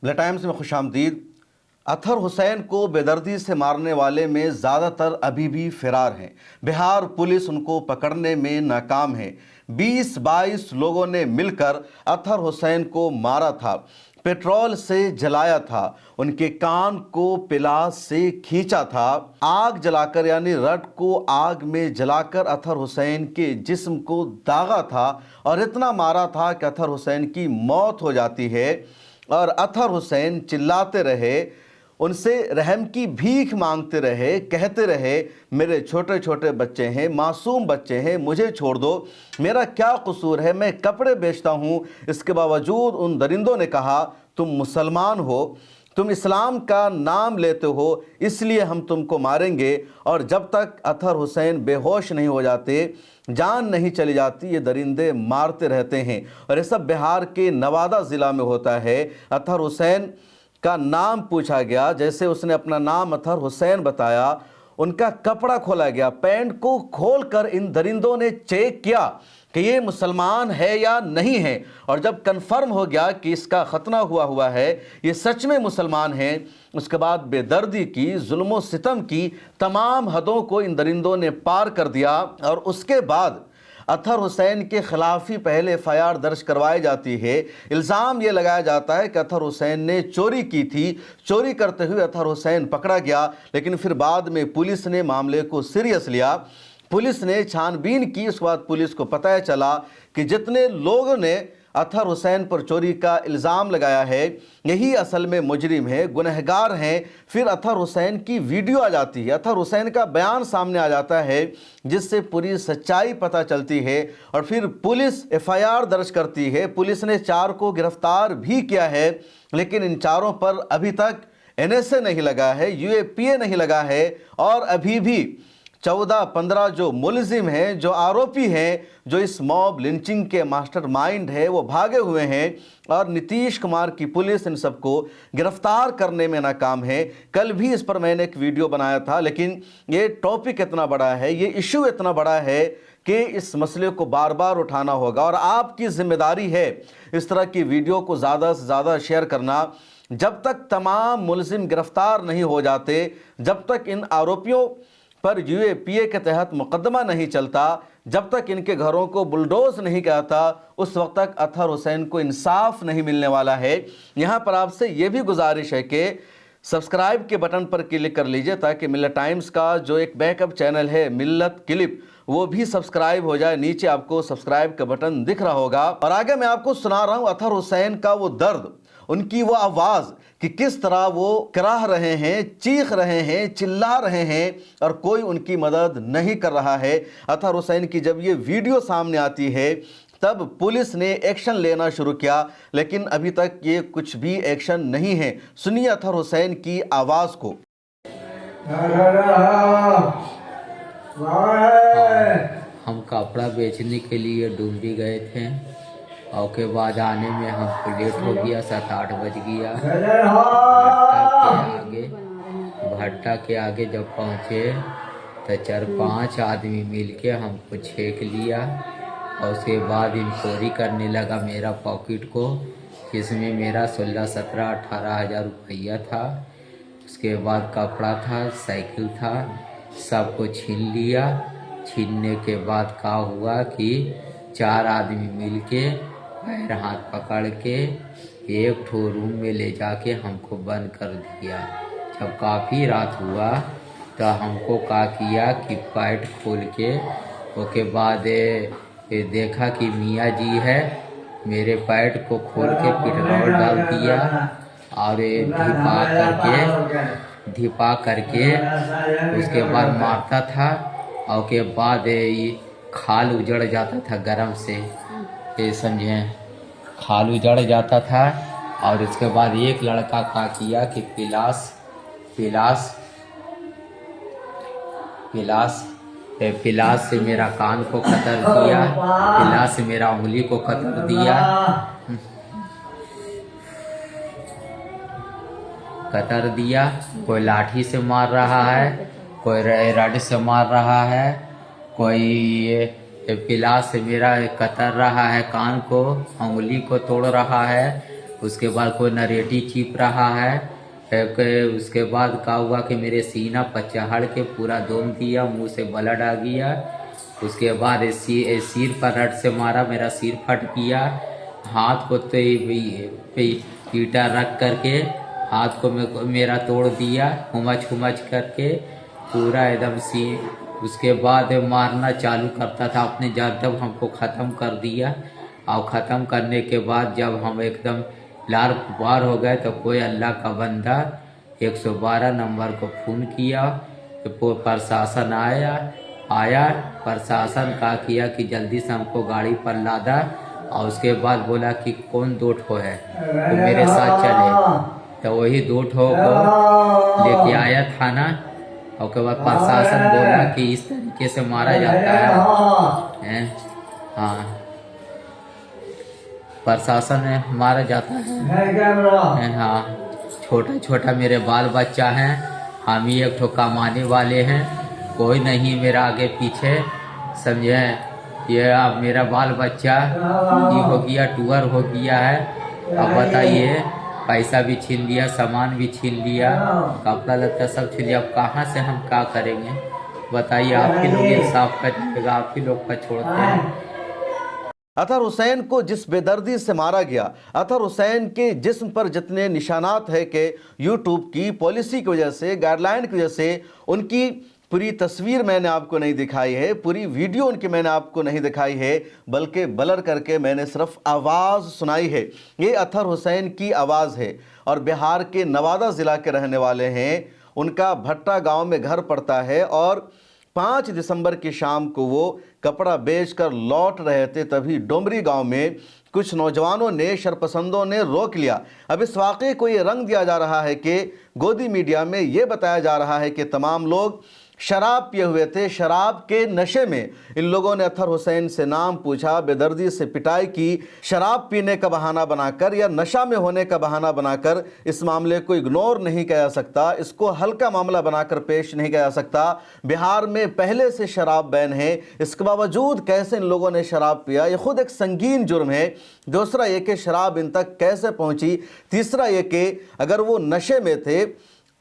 The times में खुशामदीद। अतहर हुसैन को बेदर्दी से मारने वाले में ज़्यादातर अभी भी फरार हैं। बिहार पुलिस उनको पकड़ने में नाकाम है। 20-22 लोगों ने मिलकर अतहर हुसैन को मारा था, पेट्रोल से जलाया था, उनके कान को पिलास से खींचा था, आग जलाकर यानी रड को आग में जलाकर अतहर हुसैन के जिस्म को दागा था और इतना मारा था कि अतहर हुसैन की मौत हो जाती है। और अतहर हुसैन चिल्लाते रहे, उनसे रहम की भीख मांगते रहे, कहते रहे मेरे छोटे छोटे बच्चे हैं, मासूम बच्चे हैं, मुझे छोड़ दो, मेरा क्या कसूर है, मैं कपड़े बेचता हूँ। इसके बावजूद उन दरिंदों ने कहा तुम मुसलमान हो, तुम इस्लाम का नाम लेते हो, इसलिए हम तुमको मारेंगे। और जब तक अतहर हुसैन बेहोश नहीं हो जाते, जान नहीं चली जाती, ये दरिंदे मारते रहते हैं। और ये सब बिहार के नवादा ज़िला में होता है। अतहर हुसैन का नाम पूछा गया, जैसे उसने अपना नाम अतहर हुसैन बताया, उनका कपड़ा खोला गया, पैंट को खोलकर इन दरिंदों ने चेक किया कि ये मुसलमान है या नहीं है। और जब कंफर्म हो गया कि इसका खतना हुआ है, ये सच में मुसलमान है, उसके बाद बेदर्दी की, जुल्म सितम की तमाम हदों को इन दरिंदों ने पार कर दिया। और उसके बाद अतहर हुसैन के खिलाफ ही पहले एफआईआर दर्ज करवाई जाती है। इल्ज़ाम ये लगाया जाता है कि अतहर हुसैन ने चोरी की थी, चोरी करते हुए अतहर हुसैन पकड़ा गया। लेकिन फिर बाद में पुलिस ने मामले को सीरियस लिया, पुलिस ने छानबीन की। उसके बाद पुलिस को पता चला कि जितने लोगों ने अतहर हुसैन पर चोरी का इल्ज़ाम लगाया है, यही असल में मुजरिम है, गुनहगार हैं। फिर अतहर हुसैन की वीडियो आ जाती है, अतहर हुसैन का बयान सामने आ जाता है, जिससे पूरी सच्चाई पता चलती है। और फिर पुलिस एफआईआर दर्ज करती है। पुलिस ने 4 को गिरफ्तार भी किया है, लेकिन इन चारों पर अभी तक एनएसए नहीं लगा है, यूएपीए नहीं लगा है। और अभी भी 14-15 जो मुलजिम हैं, जो आरोपी हैं, जो इस मॉब लिंचिंग के मास्टरमाइंड है, वो भागे हुए हैं। और नीतीश कुमार की पुलिस इन सबको गिरफ्तार करने में नाकाम है। कल भी इस पर मैंने एक वीडियो बनाया था, लेकिन ये टॉपिक इतना बड़ा है, ये इशू इतना बड़ा है कि इस मसले को बार बार उठाना होगा। और आपकी जिम्मेदारी है इस तरह की वीडियो को ज़्यादा से ज़्यादा शेयर करना। जब तक तमाम मुलजिम गिरफ्तार नहीं हो जाते, जब तक इन आरोपियों पर यूएपीए के तहत मुकदमा नहीं चलता, जब तक इनके घरों को बुलडोज नहीं कहता, उस वक्त तक अतहर हुसैन को इंसाफ नहीं मिलने वाला है। यहाँ पर आपसे ये भी गुजारिश है कि सब्सक्राइब के बटन पर क्लिक कर लीजिए, ताकि मिल्लत टाइम्स का जो एक बैकअप चैनल है मिल्लत क्लिप, वो भी सब्सक्राइब हो जाए। नीचे आपको सब्सक्राइब का बटन दिख रहा होगा। और आगे मैं आपको सुना रहा हूँ अतहर हुसैन का वो दर्द, उनकी वो आवाज़ कि किस तरह वो कराह रहे हैं, चीख रहे हैं, चिल्ला रहे हैं, और कोई उनकी मदद नहीं कर रहा है। अतहर हुसैन की जब ये वीडियो सामने आती है, तब पुलिस ने एक्शन लेना शुरू किया, लेकिन अभी तक ये कुछ भी एक्शन नहीं है। सुनिए अतहर हुसैन की आवाज़ को। हम कपड़ा बेचने के लिए डुमरी गए थे, और के बाद आने में हमको लेट हो गया, 7-8 बज गया। भट्टा के आगे जब पहुँचे तो 4-5 आदमी मिलके हमको छेक लिया, और उसके बाद इंक्वायरी करने लगा मेरा पॉकेट को, जिसमें मेरा 16-17-18 हज़ार रुपया था। उसके बाद कपड़ा था, साइकिल था, सबको छीन लिया। छीनने के बाद क्या हुआ कि 4 आदमी मिलके पैर हाथ पकड़ के एक ठो रूम में ले जाके हमको बंद कर दिया। जब काफ़ी रात हुआ तो हमको क्या किया कि पैंट खोल के, उसके बाद देखा कि मियाँ जी है, मेरे पैंट को खोल के पेट्रोल डाल दिया और धिपा करके उसके बाद मारता था। और के बाद ये खाल उजड़ जाता था गरम से, ये समझे, खाल उजड़ जाता था। और उसके बाद एक लड़का क्या किया कि पिलास से मेरा कान को कतर दिया, पिलास से मेरा उंगली को कतर दिया। कोई लाठी से मार रहा है, कोई रड से मार रहा है, कोई पिलास से मेरा कतर रहा है, कान को, उंगली को तोड़ रहा है, उसके बाद कोई नरेटी चिप रहा है। उसके बाद क्या हुआ कि मेरे सीना पर चढ़ के पूरा दम दिया, मुंह से ब्लड आ गया। उसके बाद सिर पर रड से मारा, मेरा सिर फट गया। हाथ को तो ईटा रख करके हाथ को मेरा तोड़ दिया, हुमच करके पूरा एकदम उसके बाद मारना चालू करता था अपने जान, तब हमको ख़त्म कर दिया। और ख़त्म करने के बाद जब हम एकदम लार पुकार हो गए तो कोई अल्लाह का बंदा 112 नंबर को फ़ोन किया। तो प्रशासन आया। प्रशासन का किया कि जल्दी से हमको गाड़ी पर लादा, और उसके बाद बोला कि कौन 2 ठो है तो मेरे साथ चले। तो वही 2 ठो को लेके आया थाना। और उसके बाद प्रशासन बोला कि इस तरीके से मारा जाता है। हाँ, प्रशासन में मारा जाता है। हाँ, छोटा मेरे बाल बच्चा हैं, हम ही एक ठो कमाने वाले हैं, कोई नहीं मेरा आगे पीछे, समझे। ये अब मेरा बाल बच्चा ये हो गया, टूअर हो गया है। अब बताइए, पैसा भी छीन लिया, सामान भी छीन लिया, कपड़ा लत्ता सब छीन लिया। अब कहाँ से हम क्या करेंगे बताइए। आप ही लोग इंसाफ करिएगा, आप ही लोग का छोड़ते हैं। अतहर हुसैन को जिस बेदर्दी से मारा गया, अतहर हुसैन के जिस्म पर जितने निशानात है कि यूट्यूब की पॉलिसी की वजह से, गाइडलाइन की वजह से उनकी पूरी तस्वीर मैंने आपको नहीं दिखाई है, पूरी वीडियो उनकी मैंने आपको नहीं दिखाई है, बल्कि ब्लर करके मैंने सिर्फ आवाज़ सुनाई है। ये अतहर हुसैन की आवाज़ है और बिहार के नवादा ज़िला के रहने वाले हैं। उनका भट्टा गांव में घर पड़ता है और 5 दिसंबर की शाम को वो कपड़ा बेचकर लौट रहे थे, तभी डोमरी गांव में कुछ नौजवानों ने, शरपसंदों ने रोक लिया। अब इस वाक़े को ये रंग दिया जा रहा है कि गोदी मीडिया में ये बताया जा रहा है कि तमाम लोग शराब पिए हुए थे, शराब के नशे में इन लोगों ने अतहर हुसैन से नाम पूछा, बेदर्दी से पिटाई की। शराब पीने का बहाना बनाकर या नशा में होने का बहाना बनाकर इस मामले को इग्नोर नहीं किया जा सकता, इसको हल्का मामला बनाकर पेश नहीं किया जा सकता। बिहार में पहले से शराब बैन है, इसके बावजूद कैसे इन लोगों ने शराब पिया, ये खुद एक संगीन जुर्म है। दूसरा ये कि शराब इन तक कैसे पहुंची। तीसरा ये कि अगर वो नशे में थे,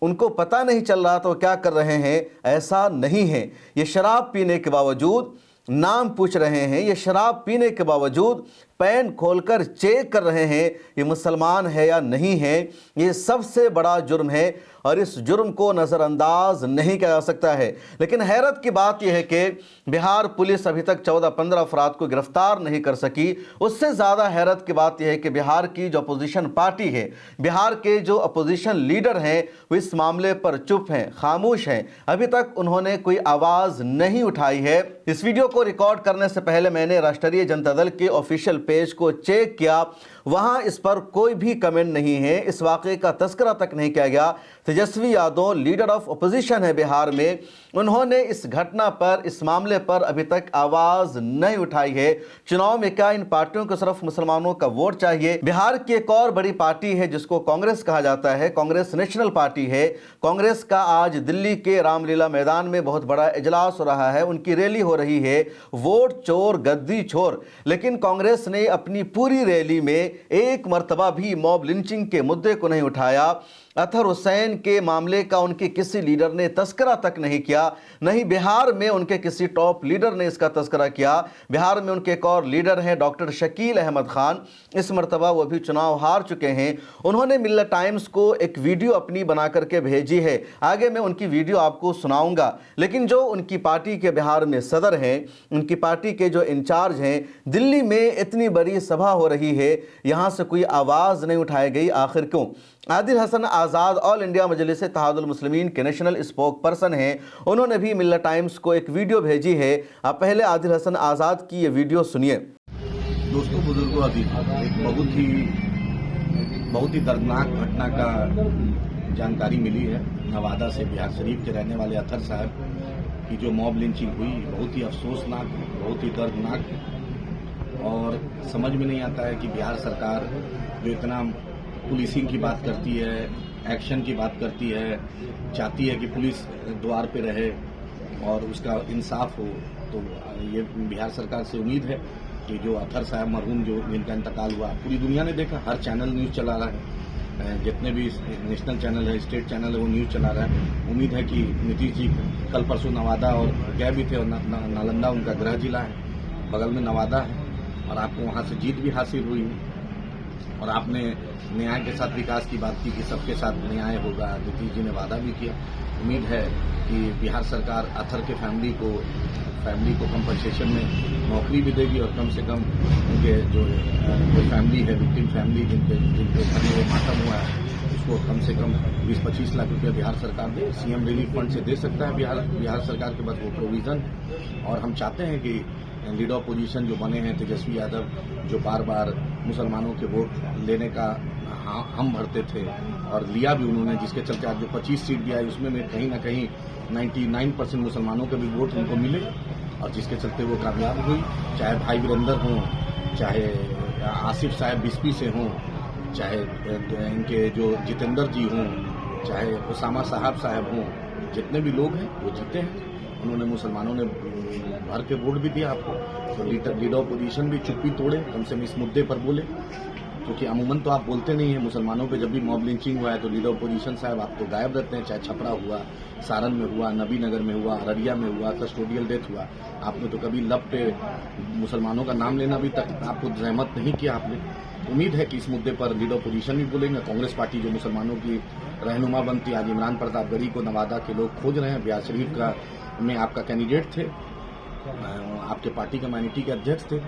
उनको पता नहीं चल रहा तो क्या कर रहे हैं, ऐसा नहीं है। ये शराब पीने के बावजूद नाम पूछ रहे हैं, ये शराब पीने के बावजूद पैन खोलकर चेक कर रहे हैं ये मुसलमान है या नहीं है। ये सबसे बड़ा जुर्म है और इस जुर्म को नज़रअंदाज नहीं किया जा सकता है। लेकिन हैरत की बात यह है कि बिहार पुलिस अभी तक 14-15 अफराद को गिरफ्तार नहीं कर सकी। उससे ज़्यादा हैरत की बात यह है कि बिहार की जो अपोजिशन पार्टी है, बिहार के जो अपोजिशन लीडर हैं, वो इस मामले पर चुप हैं, खामोश हैं। अभी तक उन्होंने कोई आवाज़ नहीं उठाई है। इस वीडियो को रिकॉर्ड करने से पहले मैंने राष्ट्रीय जनता दल के ऑफिशियल पेज को चेक किया, वहां इस पर कोई भी कमेंट नहीं है, इस वाक़े का तस्करा तक नहीं किया गया। Tejashwi Yadav leader of opposition है बिहार में, उन्होंने इस घटना पर, इस मामले पर अभी तक आवाज़ नहीं उठाई है। चुनाव में क्या इन पार्टियों को सिर्फ मुसलमानों का वोट चाहिए? बिहार की एक और बड़ी पार्टी है जिसको कांग्रेस कहा जाता है, कांग्रेस नेशनल पार्टी है। कांग्रेस का आज दिल्ली के रामलीला मैदान में बहुत बड़ा इजलास हो रहा है, उनकी रैली हो रही है, वोट चोर गद्दी छोर। लेकिन कांग्रेस ने अपनी पूरी रैली में एक मर्तबा भी मॉब लिंचिंग के मुद्दे को नहीं उठाया। अतहर हुसैन के मामले का उनके किसी लीडर ने तस्करा तक नहीं किया, नहीं बिहार में उनके किसी टॉप लीडर ने इसका तस्करा किया। बिहार में उनके एक और लीडर हैं डॉक्टर शकील अहमद खान, इस मर्तबा वो भी चुनाव हार चुके हैं। उन्होंने मिल्लत टाइम्स को एक वीडियो अपनी बना करके भेजी है, आगे मैं उनकी वीडियो आपको सुनाऊंगा। लेकिन जो उनकी पार्टी के बिहार में सदर हैं, उनकी पार्टी के जो इंचार्ज हैं, दिल्ली में इतनी बड़ी सभा हो रही है, यहाँ से कोई आवाज़ नहीं उठाई गई, आखिर क्यों? आदिल हसन आज़ाद ऑल इंडिया मजलिस इत्तेहादुल मुस्लिमीन के नेशनल स्पोक पर्सन हैं, उन्होंने भी मिल्लत टाइम्स को एक वीडियो भेजी है। आप पहले आदिल हसन आज़ाद की ये वीडियो सुनिए। दोस्तों, बुजुर्गों, अभी एक बहुत ही दर्दनाक घटना का जानकारी मिली है। नवादा से बिहार शरीफ के रहने वाले अतहर साहब की जो मॉब लिंचिंग हुई, बहुत ही अफसोसनाक, बहुत ही दर्दनाक। और समझ में नहीं आता है कि बिहार सरकार जो इतना पुलिसिंग की बात करती है, एक्शन की बात करती है, चाहती है कि पुलिस द्वार पे रहे और उसका इंसाफ हो, तो ये बिहार सरकार से उम्मीद है कि जो अथर साहब मरहूम जो जिनका इंतकाल हुआ, पूरी दुनिया ने देखा, हर चैनल न्यूज़ चला रहा है, जितने भी नेशनल चैनल है, स्टेट चैनल है, वो न्यूज़ चला रहा है। उम्मीद है कि नीतीश जी कल परसों नवादा और गए भी थे, और नालंदा उनका गृह जिला है, बगल में नवादा है, और आपको वहाँ से जीत भी हासिल हुई है। और आपने न्याय के साथ विकास की बात की कि सबके साथ न्याय होगा, नीतीश जी ने वादा भी किया। उम्मीद है कि बिहार सरकार अथर के फैमिली को कंपनसेशन में नौकरी भी देगी, और कम से कम उनके जो फैमिली है, विक्टिम फैमिली जिनके घर में वो मातम हुआ है, उसको कम से कम 20-25 लाख रुपया बिहार सरकार दे। सीएम रिलीफ फंड से दे सकता है बिहार सरकार के पास वो प्रोविजन। और हम चाहते हैं कि लीडर अपोजिशन जो बने हैं तेजस्वी यादव, जो बार बार मुसलमानों के वोट लेने का हम भरते थे और लिया भी उन्होंने, जिसके चलते आज जो 25 सीट दिया है उसमें में कहीं ना कहीं 99% मुसलमानों के भी वोट उनको मिले, और जिसके चलते वो कामयाब हुई। चाहे भाई वीरेंद्र हों, चाहे आसिफ साहब बिस्पी से हों, चाहे इनके जो जितेंद्र जी हों, चाहे उसामा साहब हों, जितने भी लोग हैं वो जीते हैं। उन्होंने मुसलमानों ने भर के वोट भी दिया आपको, तो लीडर अपोजिशन भी चुप्पी तोड़े, कम से कम इस मुद्दे पर बोले, क्योंकि अमूमन तो आप बोलते नहीं है मुसलमानों पे। जब भी मॉब लिंचिंग हुआ है तो लीडर अपोजिशन साहब आप तो गायब रहते हैं, चाहे छपरा हुआ, सारण में हुआ, नबीनगर में हुआ, अररिया में हुआ, कस्टोडियल डेथ हुआ, आपने तो कभी लब पे मुसलमानों का नाम लेना भी तक आपको जहमत नहीं किया आपने। उम्मीद है कि इस मुद्दे पर लीडर अपोजिशन भी बोलेंगे। कांग्रेस पार्टी जो मुसलमानों की रहनुमा बनती, आज इमरान प्रतापगढ़ी को नवादा के लोग खोज रहे हैं, बिहार शरीफ का में आपका कैंडिडेट थे, आपके पार्टी के माइनॉरिटी के अध्यक्ष थे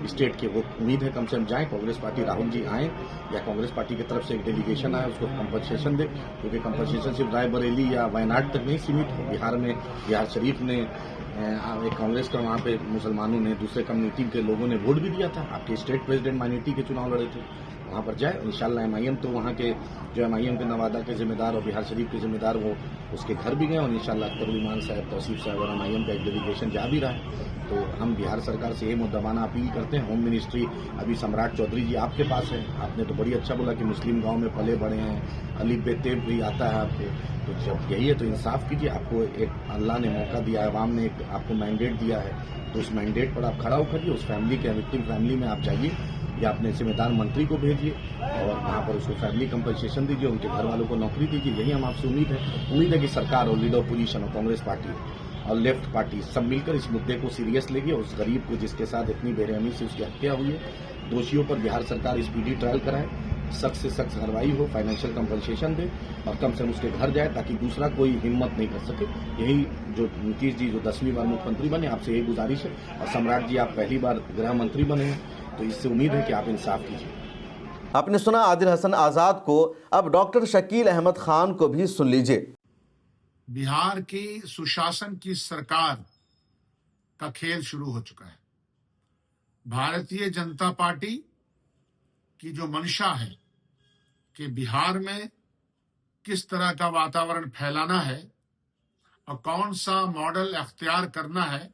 स्टेट के, वो उम्मीद है कम से कम जाएं, कांग्रेस पार्टी राहुल जी आए या कांग्रेस पार्टी की तरफ से एक डेलीगेशन आए, उसको कंपनसेशन दे, क्योंकि कंपनसेशन सिर्फ रायबरेली या वायनाड तक नहीं सीमित हो। बिहार में बिहार शरीफ ने एक कांग्रेस का वहाँ पे मुसलमानों ने, दूसरे कम्युनिटी के लोगों ने वोट भी दिया था, आपके स्टेट प्रेसिडेंट माइनॉरिटी के चुनाव लड़े थे, वहाँ पर जाए इंशाल्लाह। एमआईएम तो वहाँ के जो एमआईएम के नवादा के जिम्मेदार और बिहार शरीफ के जिम्मेदार वो उसके घर भी गए, और इंशाल्लाह अख्तरुल साहब, तौसीफ साहब और एमआईएम का एक डेलीगेशन जा भी रहा है। तो हम बिहार सरकार से ये मुद्दामाना अपील करते हैं। होम मिनिस्ट्री अभी सम्राट चौधरी जी आपके पास है, आपने तो बड़ी अच्छा बोला कि मुस्लिम गांव में पले बड़े हैं, अलीफ बेतेब भी आता है आपको, तो जब यही है तो इंसाफ कीजिए। आपको एक अल्लाह ने मौका दिया है, अवाम ने एक आपको मैंडेट दिया है, तो उस मैंडेट पर आप खड़ा उतरिए, उस फैमिली के विक्टिम फैमिली में आप जाइए, या अपने जिम्मेदार मंत्री को भेजिए और वहाँ पर उसको फैमिली कंपनसेशन दीजिए, उनके घर वालों को नौकरी दीजिए। यही हम आपसे उम्मीद है कि सरकार और लीडर अपोजिशन और कांग्रेस पार्टी और लेफ्ट पार्टी सब मिलकर इस मुद्दे को सीरियस लेगी, और उस गरीब को जिसके साथ इतनी बेरहमी से उसकी हत्या हुई है, दोषियों पर बिहार सरकार स्पीडी ट्रायल कराए, सख्त से सख्त कार्रवाई हो, फाइनेंशियल कंपनसेशन दे, और कम से कम उसके घर जाए ताकि दूसरा कोई हिम्मत नहीं कर सके। यही जो नीतीश जी जो 10वीं बार मुख्यमंत्री बने, आपसे यही गुजारिश है, और सम्राट जी आप पहली बार गृह मंत्री बने हैं, तो इससे उम्मीद है कि आप इंसाफ कीजिए। आपने सुना आदिल हसन आज़ाद को, अब डॉक्टर शकील अहमद खान को भी सुन लीजिए। बिहार की सुशासन की सरकार का खेल शुरू हो चुका है। भारतीय जनता पार्टी की जो मंशा है कि बिहार में किस तरह का वातावरण फैलाना है और कौन सा मॉडल अख्तियार करना है,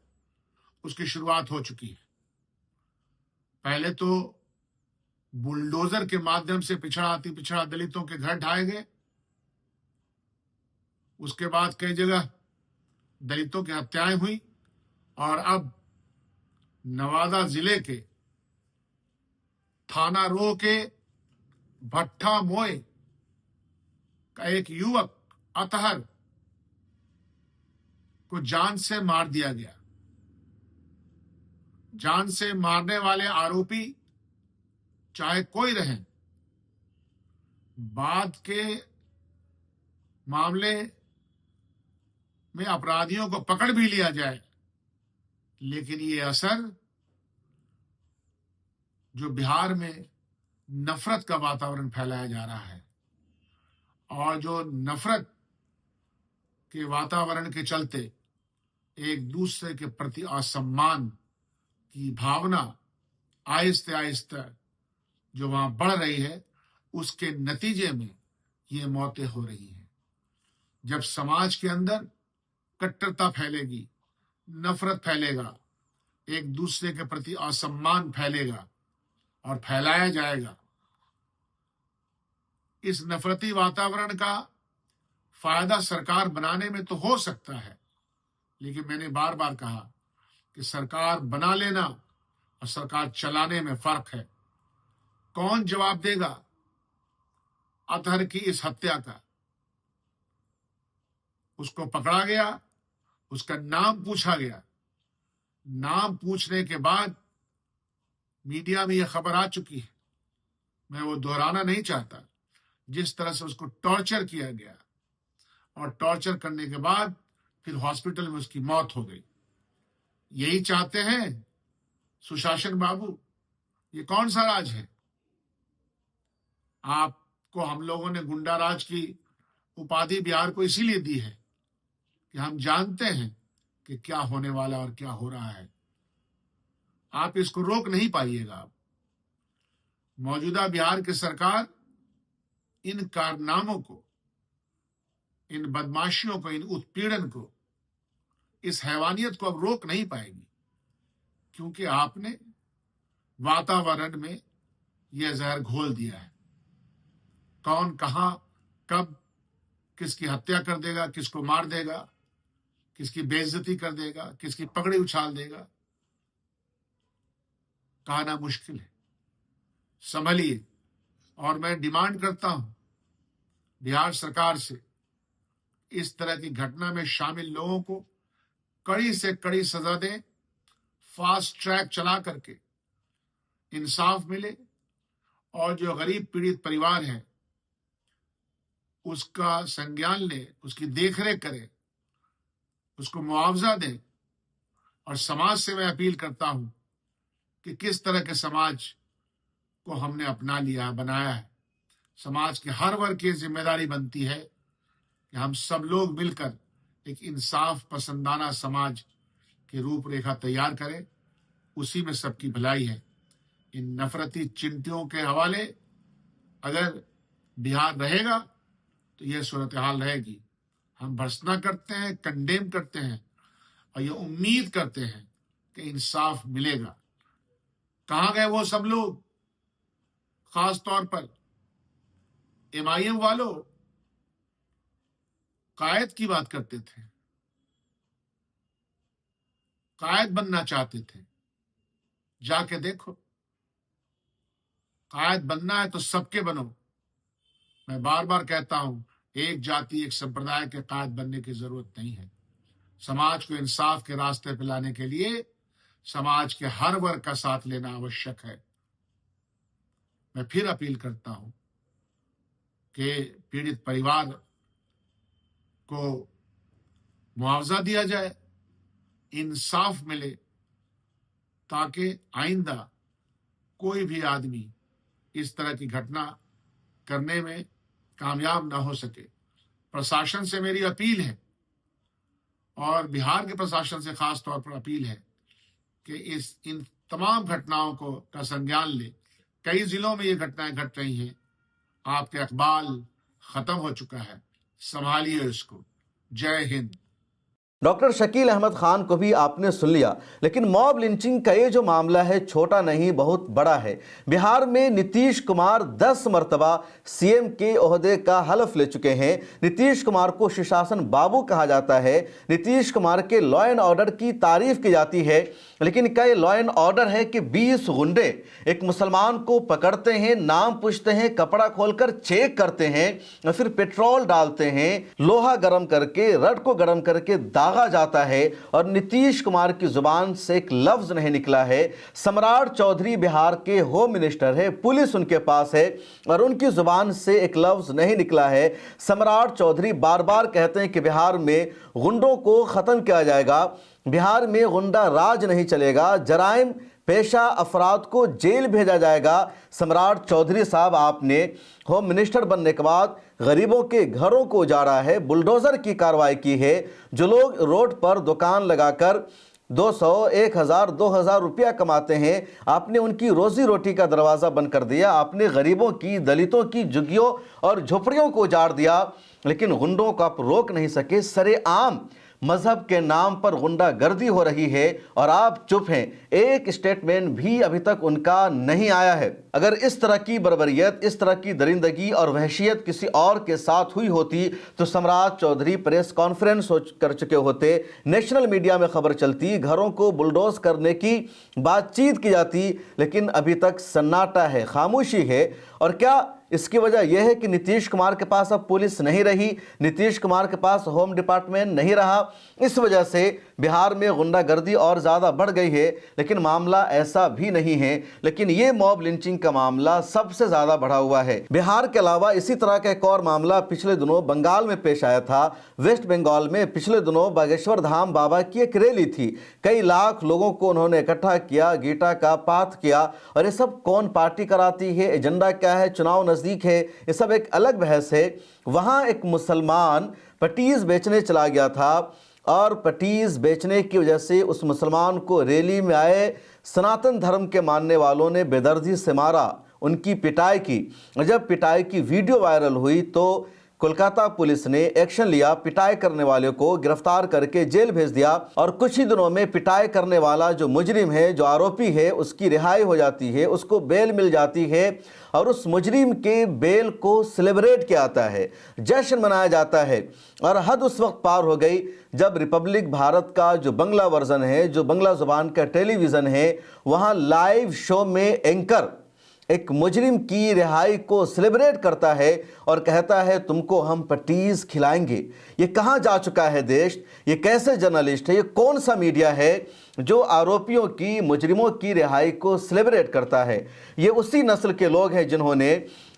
उसकी शुरुआत हो चुकी है। पहले तो बुलडोजर के माध्यम से पिछड़ा दलितों के घर ढाए गए, उसके बाद कई जगह दलितों की हत्याएं हुई, और अब नवादा जिले के थाना रो के भट्टा मोए का एक युवक अतहर को जान से मार दिया गया। जान से मारने वाले आरोपी चाहे कोई रहे, बाद के मामले में अपराधियों को पकड़ भी लिया जाए, लेकिन ये असर जो बिहार में नफरत का वातावरण फैलाया जा रहा है, और जो नफरत के वातावरण के चलते एक दूसरे के प्रति असम्मान की भावना आहिस्ते आहिस्ते जो वहां बढ़ रही है, उसके नतीजे में ये मौतें हो रही हैं। जब समाज के अंदर कट्टरता फैलेगी, नफरत फैलेगा, एक दूसरे के प्रति असम्मान फैलेगा और फैलाया जाएगा, इस नफरती वातावरण का फायदा सरकार बनाने में तो हो सकता है, लेकिन मैंने बार बार कहा कि सरकार बना लेना और सरकार चलाने में फर्क है। कौन जवाब देगा अतहर की इस हत्या का? उसको पकड़ा गया, उसका नाम पूछा गया। नाम पूछने के बाद मीडिया में यह खबर आ चुकी है, मैं वो दोहराना नहीं चाहता, जिस तरह से उसको टॉर्चर किया गया और टॉर्चर करने के बाद फिर हॉस्पिटल में उसकी मौत हो गई। यही चाहते हैं सुशासन बाबू? ये कौन सा राज है? आपको हम लोगों ने गुंडा राज की उपाधि बिहार को इसीलिए दी है कि हम जानते हैं कि क्या होने वाला और क्या हो रहा है। आप इसको रोक नहीं पाइएगा। मौजूदा बिहार की सरकार इन कारनामों को, इन बदमाशियों को, इन उत्पीड़न को, इस हैवानियत को अब रोक नहीं पाएगी, क्योंकि आपने वातावरण में यह जहर घोल दिया है। कौन, कहां, कब किसकी हत्या कर देगा, किसको मार देगा, किसकी बेइज्जती कर देगा, किसकी पगड़ी उछाल देगा, कहना मुश्किल है। संभलिए। और मैं डिमांड करता हूं बिहार सरकार से, इस तरह की घटना में शामिल लोगों को कड़ी से कड़ी सजा दें, फास्ट ट्रैक चला करके इंसाफ मिले, और जो गरीब पीड़ित परिवार है उसका संज्ञान ले, उसकी देखरेख करे, उसको मुआवजा दे। और समाज से मैं अपील करता हूं कि किस तरह के समाज को हमने अपना लिया है, बनाया है। समाज के हर वर्ग की जिम्मेदारी बनती है कि हम सब लोग मिलकर एक इंसाफ पसंदाना समाज की रूपरेखा तैयार करें। उसी में सबकी भलाई है। इन नफरती चिंटियों के हवाले अगर बिहार रहेगा तो यह सूरत हाल रहेगी। हम भर्त्सना करते हैं, कंडेम करते हैं और ये उम्मीद करते हैं कि इंसाफ मिलेगा। कहां गए वो सब लोग? खास तौर पर एमआईएम वालों कायद की बात करते थे, कायद बनना चाहते थे। जाके देखो, कायद बनना है तो सबके बनो। मैं बार बार कहता हूं, एक जाति एक संप्रदाय के कायद बनने की जरूरत नहीं है। समाज को इंसाफ के रास्ते पे लाने के लिए समाज के हर वर्ग का साथ लेना आवश्यक है। मैं फिर अपील करता हूं कि पीड़ित परिवार को मुआवजा दिया जाए, इंसाफ मिले, ताकि आइंदा कोई भी आदमी इस तरह की घटना करने में कामयाब ना हो सके। प्रशासन से मेरी अपील है, और बिहार के प्रशासन से खास तौर पर अपील है कि इन तमाम घटनाओं को का संज्ञान ले। कई जिलों में ये घटनाएं घट रही हैं। आपके इकबाल खत्म हो चुका है, संभालिए इसको। जय हिंद। डॉक्टर शकील अहमद खान को भी आपने सुन लिया, लेकिन मॉब लिंचिंग का ये जो मामला है छोटा नहीं, बहुत बड़ा है। बिहार में नीतीश कुमार 10 मरतबा सीएम के ओहदे का हलफ ले चुके हैं। नीतीश कुमार को सुशासन बाबू कहा जाता है। नीतीश कुमार के लॉ एंड ऑर्डर की तारीफ की जाती है, लेकिन क्या ये लॉ एंड ऑर्डर है कि 20 गुंडे एक मुसलमान को पकड़ते हैं, नाम पूछते हैं, कपड़ा खोलकर चेक करते हैं और फिर पेट्रोल डालते हैं, लोहा गर्म करके, रड को गर्म करके दागा जाता है, और नीतीश कुमार की जुबान से एक लफ्ज नहीं निकला है। सम्राट चौधरी बिहार के होम मिनिस्टर है, पुलिस उनके पास है, और उनकी जुबान से एक लफ्ज नहीं निकला है। सम्राट चौधरी बार बार कहते हैं कि बिहार में गुंडों को खत्म किया जाएगा, बिहार में गुंडा राज नहीं चलेगा, जराइम पेशा अफराद को जेल भेजा जाएगा। सम्राट चौधरी साहब, आपने होम मिनिस्टर बनने के बाद गरीबों के घरों को उजाड़ा है, बुलडोजर की कार्रवाई की है। जो लोग रोड पर दुकान लगाकर 200, 1000, 2000 रुपया कमाते हैं, आपने उनकी रोजी रोटी का दरवाज़ा बंद कर दिया। आपने गरीबों की, दलितों की झुग्गियों और झोपड़ियों को उजाड़ दिया, लेकिन गुंडों को आप रोक नहीं सके। सरेआम मजहब के नाम पर गुंडागर्दी हो रही है और आप चुप हैं। एक स्टेटमेंट भी अभी तक उनका नहीं आया है। अगर इस तरह की बर्बरियत, इस तरह की दरिंदगी और वहशियत किसी और के साथ हुई होती तो सम्राट चौधरी प्रेस कॉन्फ्रेंस कर चुके होते, नेशनल मीडिया में खबर चलती, घरों को बुलडोज करने की बातचीत की जाती, लेकिन अभी तक सन्नाटा है, खामोशी है। और क्या इसकी वजह यह है कि नीतीश कुमार के पास अब पुलिस नहीं रही, नीतीश कुमार के पास होम डिपार्टमेंट नहीं रहा, इस वजह से बिहार में गुंडागर्दी और ज़्यादा बढ़ गई है। लेकिन मामला ऐसा भी नहीं है, लेकिन ये मॉब लिंचिंग का मामला सबसे ज़्यादा बढ़ा हुआ है। बिहार के अलावा इसी तरह का एक और मामला पिछले दिनों बंगाल में पेश आया था। वेस्ट बंगाल में पिछले दिनों बागेश्वर धाम बाबा की एक रैली थी, कई लाख लोगों को उन्होंने इकट्ठा किया, गीता का पाठ किया। और ये सब कौन पार्टी कराती है, एजेंडा क्या है, चुनाव नज़दीक है, ये सब एक अलग बहस है। वहाँ एक मुसलमान पटीज बेचने चला गया था और पटीज बेचने की वजह से उस मुसलमान को रैली में आए सनातन धर्म के मानने वालों ने बेदर्दी से मारा, उनकी पिटाई की। और जब पिटाई की वीडियो वायरल हुई तो कोलकाता पुलिस ने एक्शन लिया, पिटाई करने वाले को गिरफ्तार करके जेल भेज दिया और कुछ ही दिनों में पिटाई करने वाला जो मुजरिम है, जो आरोपी है, उसकी रिहाई हो जाती है, उसको बेल मिल जाती है और उस मुजरिम के बेल को सेलिब्रेट किया जाता है, जश्न मनाया जाता है। और हद उस वक्त पार हो गई जब रिपब्लिक भारत का जो बंगला वर्जन है, जो बंगला जुबान का टेलीविज़न है, वहाँ लाइव शो में एंकर एक मुजरिम की रिहाई को सेलिब्रेट करता है और कहता है तुमको हम पटीज खिलाएंगे। ये कहाँ जा चुका है देश? ये कैसे जर्नलिस्ट है? ये कौन सा मीडिया है जो आरोपियों की, मुजरिमों की रिहाई को सेलिब्रेट करता है? ये उसी नस्ल के लोग हैं जिन्होंने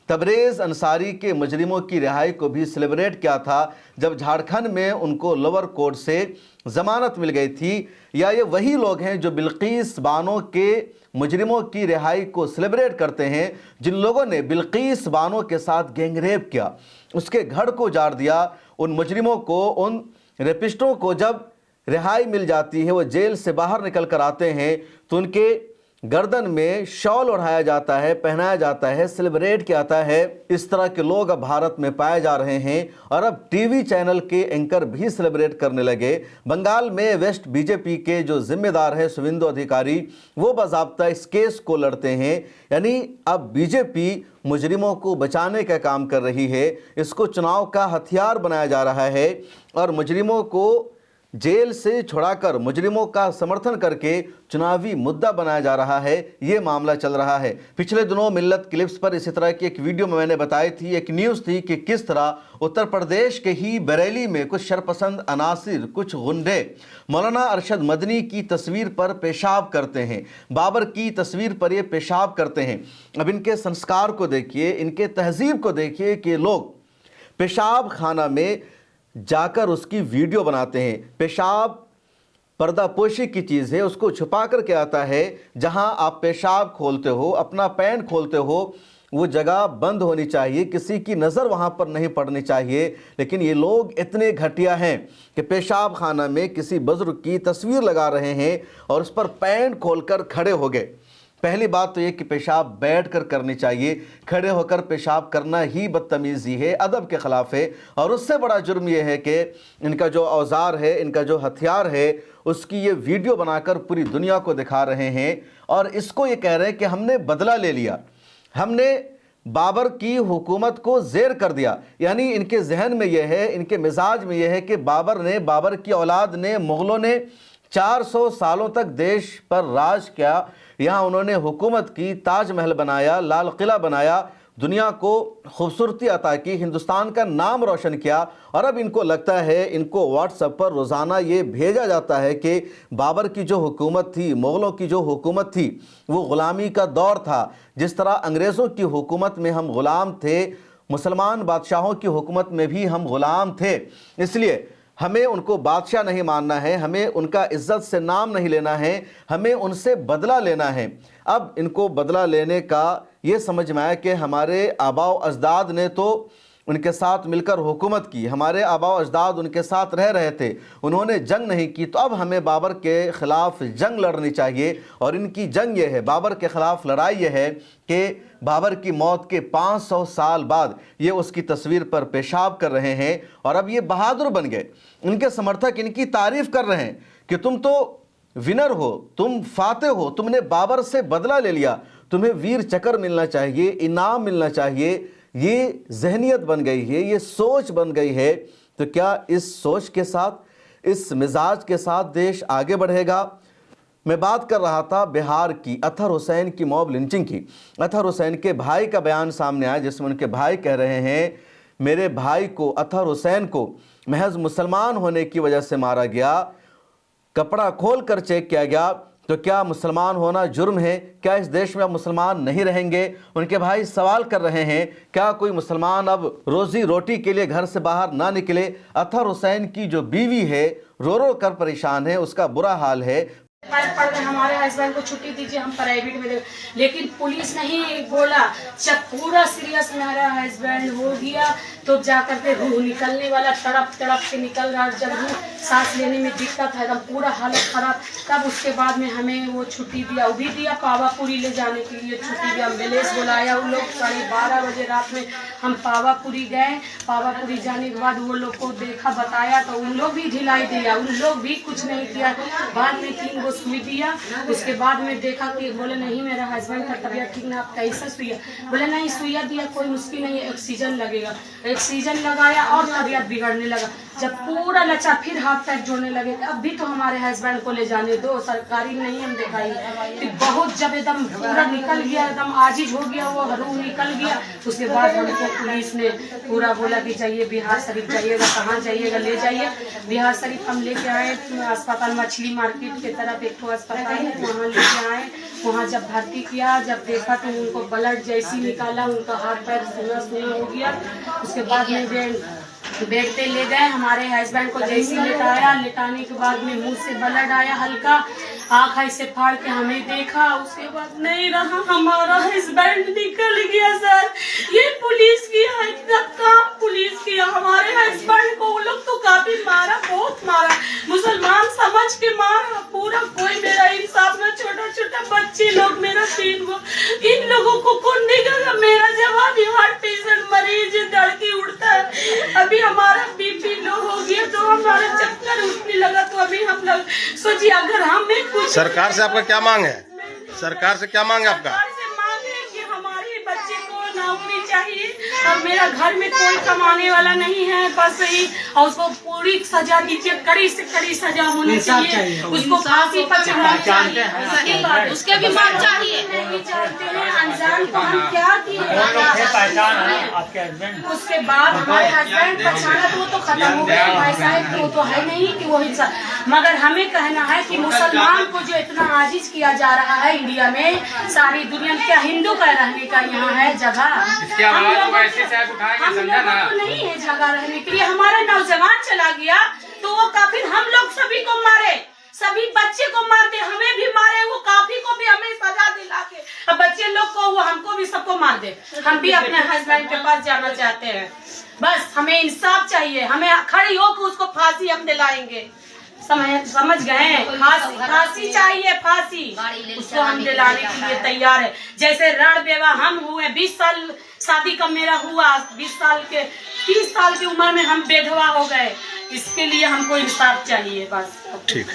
तबरेज़ अंसारी के मुजरिमों की रिहाई को भी सेलिब्रेट किया था जब झारखंड में उनको लोअर कोर्ट से ज़मानत मिल गई थी। या ये वही लोग हैं जो बिल्कीस बानो के मुजरिमों की रिहाई को सेलिब्रेट करते हैं, जिन लोगों ने बिल्कीस बानो के साथ गैंगरेप किया, उसके घर को उजाड़ दिया। उन मुजरिमों को, उन रेपिस्टों को जब रिहाई मिल जाती है, वो जेल से बाहर निकल कर आते हैं तो उनके गर्दन में शॉल ओढ़ाया जाता है, पहनाया जाता है, सेलिब्रेट किया जाता है। इस तरह के लोग अब भारत में पाए जा रहे हैं और अब टीवी चैनल के एंकर भी सेलिब्रेट करने लगे। बंगाल में वेस्ट बीजेपी के जो जिम्मेदार है शुवेंदु अधिकारी, वो बाज़ाब्ता इस केस को लड़ते हैं। यानी अब बीजेपी मुजरिमों को बचाने का काम कर रही है, इसको चुनाव का हथियार बनाया जा रहा है और मुजरिमों को जेल से छुड़ाकर मुजरिमों का समर्थन करके चुनावी मुद्दा बनाया जा रहा है। ये मामला चल रहा है। पिछले दिनों मिल्लत क्लिप्स पर इसी तरह की एक वीडियो में मैंने बताई थी, एक न्यूज़ थी कि किस तरह उत्तर प्रदेश के ही बरेली में कुछ शरपसंद अनासिर, कुछ गुंडे मौलाना अरशद मदनी की तस्वीर पर पेशाब करते हैं, बाबर की तस्वीर पर ये पेशाब करते हैं। अब इनके संस्कार को देखिए, इनके तहजीब को देखिए कि लोग पेशाब खाना में जाकर उसकी वीडियो बनाते हैं। पेशाब पर्दापोशी की चीज़ है, उसको छुपा कर के आता है। जहां आप पेशाब खोलते हो, अपना पैंट खोलते हो, वो जगह बंद होनी चाहिए, किसी की नज़र वहां पर नहीं पड़नी चाहिए। लेकिन ये लोग इतने घटिया हैं कि पेशाब खाना में किसी बुजुर्ग की तस्वीर लगा रहे हैं और उस पर पैंट खोलकर खड़े हो गए। पहली बात तो ये कि पेशाब बैठकर करनी चाहिए, खड़े होकर पेशाब करना ही बदतमीज़ी है, अदब के ख़िलाफ़ है। और उससे बड़ा जुर्म ये है कि इनका जो औजार है, इनका जो हथियार है, उसकी ये वीडियो बनाकर पूरी दुनिया को दिखा रहे हैं और इसको ये कह रहे हैं कि हमने बदला ले लिया, हमने बाबर की हुकूमत को ज़ेर कर दिया। यानी इनके जहन में यह है, इनके मिजाज में यह है कि बाबर की औलाद ने, मुग़लों ने 400 सालों तक देश पर राज किया, यहाँ उन्होंने हुकूमत की, ताजमहल बनाया, लाल किला बनाया, दुनिया को खूबसूरती अता की, हिंदुस्तान का नाम रोशन किया। और अब इनको लगता है, इनको व्हाट्सएप पर रोज़ाना ये भेजा जाता है कि बाबर की जो हुकूमत थी, मुग़लों की जो हुकूमत थी, वो ग़ुलामी का दौर था। जिस तरह अंग्रेज़ों की हुकूमत में हम ग़ुलाम थे, मुसलमान बादशाहों की हुकूमत में भी हम ग़ुलाम थे, इसलिए हमें उनको बादशाह नहीं मानना है, हमें उनका इज्जत से नाम नहीं लेना है, हमें उनसे बदला लेना है। अब इनको बदला लेने का ये समझ में आया कि हमारे आबाओ अजदाद ने तो उनके साथ मिलकर हुकूमत की, हमारे आबा अजदाद उनके साथ रह रहे थे, उन्होंने जंग नहीं की, तो अब हमें बाबर के ख़िलाफ़ जंग लड़नी चाहिए। और इनकी जंग ये है, बाबर के ख़िलाफ़ लड़ाई ये है कि बाबर की मौत के 500 साल बाद ये उसकी तस्वीर पर पेशाब कर रहे हैं और अब ये बहादुर बन गए। इनके समर्थक इनकी तारीफ़ कर रहे हैं कि तुम तो विनर हो, तुम फाते हो, तुमने बाबर से बदला ले लिया, तुम्हें वीर चक्र मिलना चाहिए, इनाम मिलना चाहिए। ये जहनियत बन गई है, ये सोच बन गई है। तो क्या इस सोच के साथ, इस मिजाज के साथ देश आगे बढ़ेगा? मैं बात कर रहा था बिहार की अतहर हुसैन की मॉब लिंचिंग की। अतहर हुसैन के भाई का बयान सामने आया जिसमें उनके भाई कह रहे हैं मेरे भाई को, अतहर हुसैन को, महज मुसलमान होने की वजह से मारा गया। कपड़ा खोल कर चेक किया गया तो क्या मुसलमान होना जुर्म है? क्या इस देश में अब मुसलमान नहीं रहेंगे? उनके भाई सवाल कर रहे हैं क्या कोई मुसलमान अब रोजी रोटी के लिए घर से बाहर ना निकले? अतहर हुसैन की जो बीवी है रो रो कर परेशान है, उसका बुरा हाल है। पढ़ रहे हमारे हस्बैंड को छुट्टी दीजिए, हम प्राइवेट में दे, लेकिन पुलिस नहीं बोला। जब पूरा सीरियस मेरा हस्बैंड हो गया तो जाकर के रूह निकलने वाला, तड़प तड़प के निकल रहा, जब रूह सांस लेने में दिक्कत है, एकदम पूरा हालत खराब। तब उसके बाद में हमें वो छुट्टी दिया, वो भी दिया पावापुरी ले जाने के लिए छुट्टी दिया। एम्बुलेंस बुलाया, उन लोग 12:30 बजे रात में हम पावापुरी गए। पावापुरी जाने के बाद वो लोग को देखा, बताया तो उन लोग भी ढिलाई दिया, उन लोग भी कुछ नहीं किया। बाद में 3 सुई दिया। उसके बाद में देखा कि बोले नहीं मेरा हस्बैंड का तबीयत ठीक ना, आप कैसा सुइया? बोले नहीं सुइया दिया कोई मुश्किल नहीं है, ऑक्सीजन लगेगा। ऑक्सीजन लगाया और तबीयत बिगड़ने लगा। जब पूरा लचा फिर हाथ पैर जोड़ने लगे। अब भी तो हमारे हस्बैंड को ले जाने दो, सरकारी नहीं हम दिखाई। बहुत जब एकदम पूरा निकल गया, एकदम आजिज हो गया, वो रूह निकल गया। उसके बाद हमको पुलिस ने पूरा बोला कि जाइए बिहार शरीफ जाइएगा। कहाँ जाइएगा? ले जाइए बिहार शरीफ। हम लेके आए अस्पताल, मछली मार्केट की तरफ एक अस्पताल है, वहाँ लेके आए। वहाँ जब भर्ती किया, जब देखा तो उनको ब्लड जैसी निकाला, उनका हाथ पैर सूना सूना हो गया। उसके बाद में बेड पे ले गए। हमारे हस्बैंड को जैसी लेटाया, लेटाने के बाद में मुंह से ब्लड आया हल्का, आँख ऐसे फाड़ के हमें देखा। उसके बाद नहीं रहा, हमारा हस्बैंड निकल गया। सर ये पुलिस की है, काम पुलिस किया हमारे हस्बैंड को। वो लोग तो काफी मारा, बहुत मारा, मुसलमान समझ के मारा पूरा। कोई मेरा इंसाफ में, छोटा छोटा बच्चे लोग मेरा 3 गो, इन लोगों को कौन देगा? मेरा जवाब हार्ट पेशेंट मरीज लड़की उड़ता है। अभी हमारा बीपी लो हो गया तो हमारा चक्कर उठने लगा। तो अभी हम लोग सोचिए अगर हमें कुछ सरकार से आपका क्या मांग है? सरकार से क्या मांग है आपका? सरकार से मांग है कि हमारे बच्चे को नौकरी चाहिए। अब मेरा घर में कोई कमाने वाला नहीं है, बस यही, और उसको पूरी सजा दीजिए, कड़ी से कड़ी सजा होनी चाहिए। उसको फांसी पर चढ़ाना चाहिए, उसके भी मौत चाहिए। नहीं जानते हैं अनजान को हम क्या किए। उसके बाद हमारे हस्बैंड पहचाना तो वो तो खत्म हो गया, भाई साहब वो तो है नहीं कि वो हिस्सा। मगर हमें कहना है कि मुसलमान को जो इतना आजिज किया जा रहा है इंडिया में, सारी दुनिया में, क्या हिंदू का रहने का यहाँ है जगह? हम लोगों को नहीं है जगह रहने के लिए। हमारा नौजवान चला गया तो वो काफिर हम लोग सभी को मारे, सभी बच्चे को मारते, हमें भी मारे, वो काफी को भी हमें सजा दिला के, अब बच्चे लोग को, वो हमको भी, सबको मार दे। हम भी अपने हस्बैंड के पास जाना चाहते हैं। बस हमें इंसाफ चाहिए, हमें खड़ी होकर उसको फांसी हम दिलाएंगे। समझ गए? फांसी चाहिए, फांसी उसको हम दिलाने के लिए तैयार है। जैसे रण बेवा हम हुए, 20 साल शादी का मेरा हुआ, 20 साल के 30 साल की उम्र में हम बेधवा हो गए। इसके लिए हमको इंसाफ चाहिए बस। ठीक।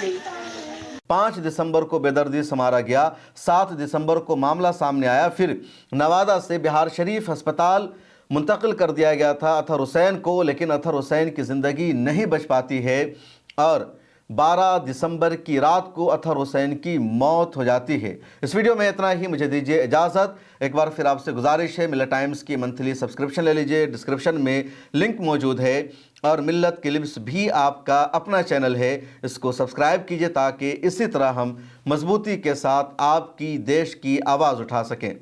5 दिसंबर को बेदर्दी से मारा गया। 7 दिसंबर को मामला सामने आया। फिर नवादा से बिहार शरीफ अस्पताल मुंतकिल कर दिया गया था अतहर हुसैन को, लेकिन अतहर हुसैन की ज़िंदगी नहीं बच पाती है और 12 दिसंबर की रात को अतहर हुसैन की मौत हो जाती है। इस वीडियो में इतना ही, मुझे दीजिए इजाज़त। एक बार फिर आपसे गुजारिश है, मिल्लत टाइम्स की मंथली सब्सक्रिप्शन ले लीजिए, डिस्क्रिप्शन में लिंक मौजूद है। और मिल्लत क्लिप्स भी आपका अपना चैनल है, इसको सब्सक्राइब कीजिए ताकि इसी तरह हम मजबूती के साथ आपकी देश की आवाज़ उठा सकें।